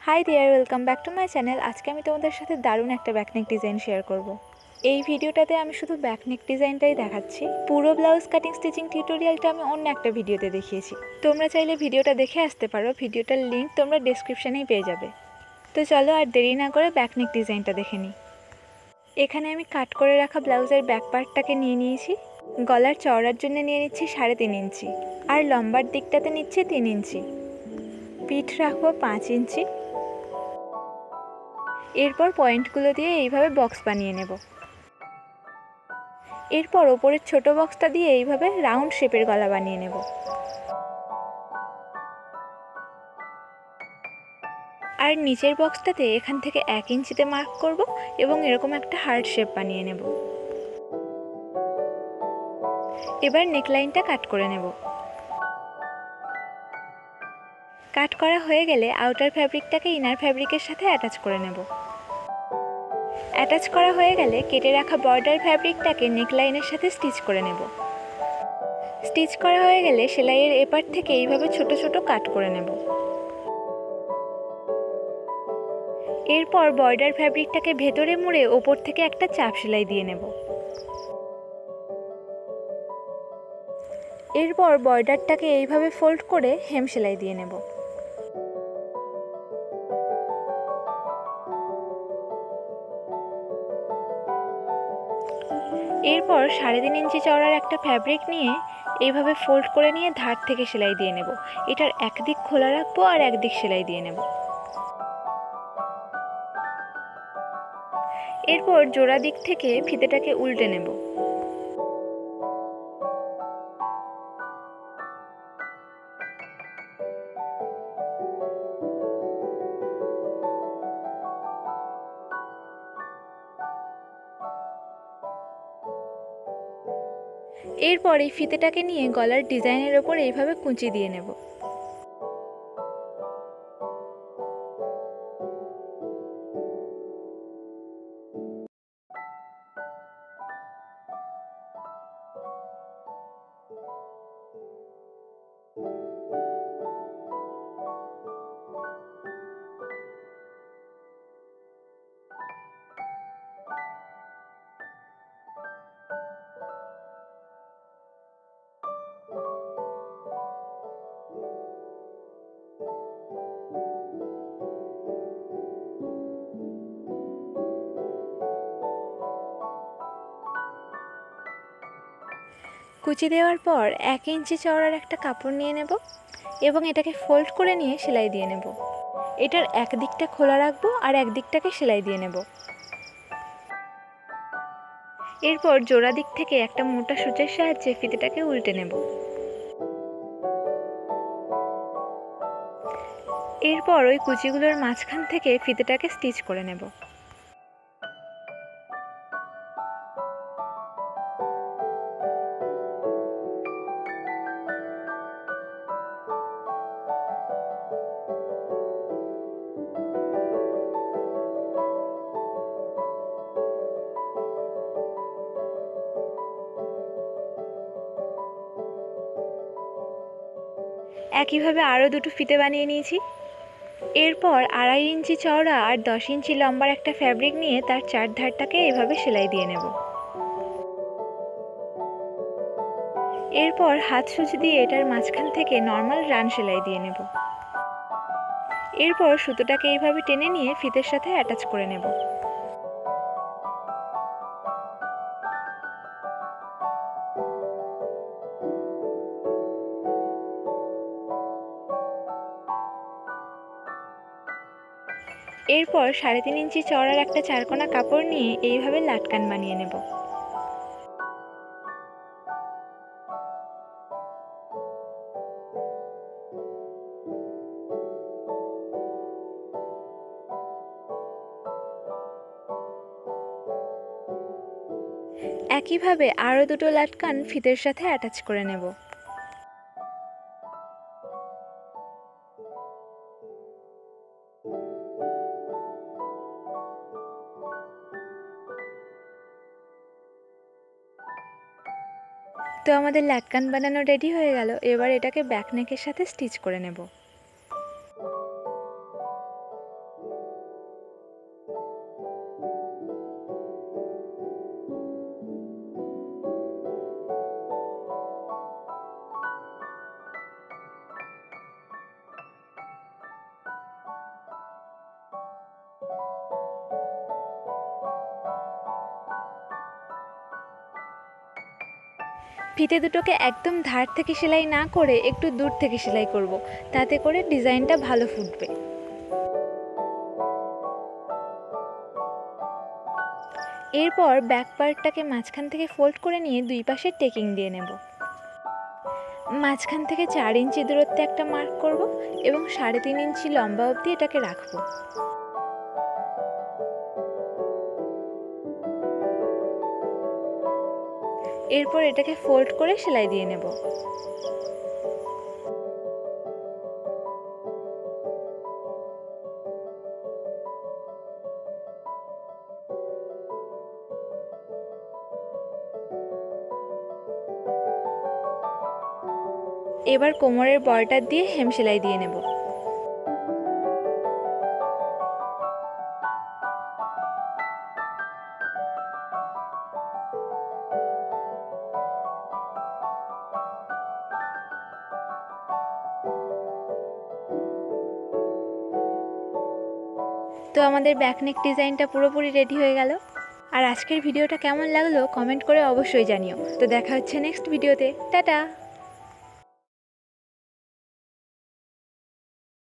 High there, welcome back to my channel. আজকে আমি তোমাদের সাথে দারুণ একটা ব্যাকনেক ডিজাইন শেয়ার করব। এই ভিডিওটাতে আমি শুধু ব্যাকনেক ডিজাইনটাই দেখাচ্ছি। পুরো ব্লাউজ কাটিং স্টিচিং টিউটোরিয়ালটা আমি অন্য একটা ভিডিওতে দেখিয়েছি। তোমরা চাইলে ভিডিওটা দেখে আসতে পারো, ভিডিওটার লিঙ্ক তোমরা ডেসক্রিপশানেই পেয়ে যাবে। তো চলো আর দেরি না করে ব্যাকনেক ডিজাইনটা দেখে নিই। এখানে আমি কাট করে রাখা ব্লাউজের ব্যাক পার্টটাকে নিয়ে নিয়েছি। গলার চওড়ার জন্য নিয়ে নিচ্ছি 3.5 ইঞ্চি, আর লম্বার দিকটাতে নিচ্ছি 3 ইঞ্চি। পিঠ রাখবো 5 ইঞ্চি। এরপর পয়েন্টগুলো দিয়ে এইভাবে বক্স বানিয়ে নেব। এরপর ওপরের ছোট বক্সটা দিয়ে এইভাবে রাউন্ড শেপের গলা বানিয়ে নেব। আর নিচের বক্সটাতে এখান থেকে 1 ইঞ্চিতে মার্ক করব এবং এরকম একটা হার্ট শেপ বানিয়ে নেব। এবার নেকলাইনটা কাট করে নেব। কাট করা হয়ে গেলে আউটার ফ্যাব্রিকটাকে ইনার ফ্যাব্রিকের সাথে অ্যাটাচ করে নেব। অ্যাটাচ করা হয়ে গেলে কেটে রাখা বর্ডার ফ্যাব্রিকটাকে নেকলাইনের সাথে স্টিচ করে নেব। স্টিচ করা হয়ে গেলে সেলাইয়ের এপার থেকে এইভাবে ছোট ছোট কাট করে নেব। এরপর বর্ডার ফ্যাব্রিকটাকে ভেতরে মুড়ে ওপর থেকে একটা চাপ সেলাই দিয়ে নেব। এরপর বর্ডারটাকে এইভাবে ফোল্ড করে হেম সেলাই দিয়ে নেব। এরপর 3.5 ইঞ্চি চওড়ার একটা ফ্যাব্রিক নিয়ে এইভাবে ফোল্ড করে নিয়ে ধার থেকে সেলাই দিয়ে নেব। এটার একদিক খোলা রাখবো আর একদিক সেলাই দিয়ে নেব। এরপর জোড়া দিক থেকে ফিতেটাকে উল্টে নেব। এরপর এই ফিতেটাকে নিয়ে গলার ডিজাইনের ওপর এইভাবে কুঁচি দিয়ে নেব। কুচি দেওয়ার পর 1 ইঞ্চি চওড়ার একটা কাপড় নিয়ে নেব এবং এটাকে ফোল্ড করে নিয়ে সেলাই দিয়ে নেব। এটার এক দিকটা খোলা রাখবো আর এক দিকটাকে সেলাই দিয়ে নেব। এরপর জোড়া দিক থেকে একটা মোটা সূচের সাহায্যে ফিতেটাকে উল্টে নেব। এরপর ওই কুচিগুলোর মাঝখান থেকে ফিতেটাকে স্টিচ করে নেব। একইভাবে আরও দুটো ফিতে বানিয়ে নিয়েছি। এরপর 2.5 ইঞ্চি চওড়া আর 10 ইঞ্চি লম্বার একটা ফ্যাব্রিক নিয়ে তার চার ধারটাকে এভাবে সেলাই দিয়ে নেব। এরপর হাত সূচ দিয়ে এটার মাঝখান থেকে নর্মাল রান সেলাই দিয়ে নেব। এরপর সুতোটাকে এইভাবে টেনে নিয়ে ফিতের সাথে অ্যাটাচ করে নেব। এরপর 3.5 ইঞ্চি চওড়ার একটা চারকোনা কাপড় নিয়ে এইভাবে লাটকান বানিয়ে নেব। একইভাবে আরও দুটো লাটকান ফিতের সাথে অ্যাটাচ করে নেব। তো আমাদের লাটকান বানানো রেডি হয়ে গেল। এবার এটাকে ব্যাক নেকের সাথে স্টিচ করে নেব। ফিতে দুটোকে একদম ধার থেকে সেলাই না করে একটু দূর থেকে সেলাই করব, তাতে করে ডিজাইনটা ভালো ফুটবে। এরপর ব্যাক পার্টটাকে মাঝখান থেকে ফোল্ড করে নিয়ে দুই পাশে টেকিং দিয়ে নেব। মাঝখান থেকে 4 ইঞ্চি দূরত্বে একটা মার্ক করব এবং 3.5 ইঞ্চি লম্বা অবধি এটাকে রাখবো। এরপর এটাকে ফোল্ড করে সেলাই দিয়ে নেব। এবার কোমরের বর্ডার দিয়ে হেম সেলাই দিয়ে নেব। তো আমাদের ব্যাকনেক ডিজাইনটা পুরোপুরি রেডি হয়ে গেল। আর আজকের ভিডিওটা কেমন লাগলো কমেন্ট করে অবশ্যই জানিও। তো দেখা হচ্ছে নেক্সট ভিডিওতে। টাটা।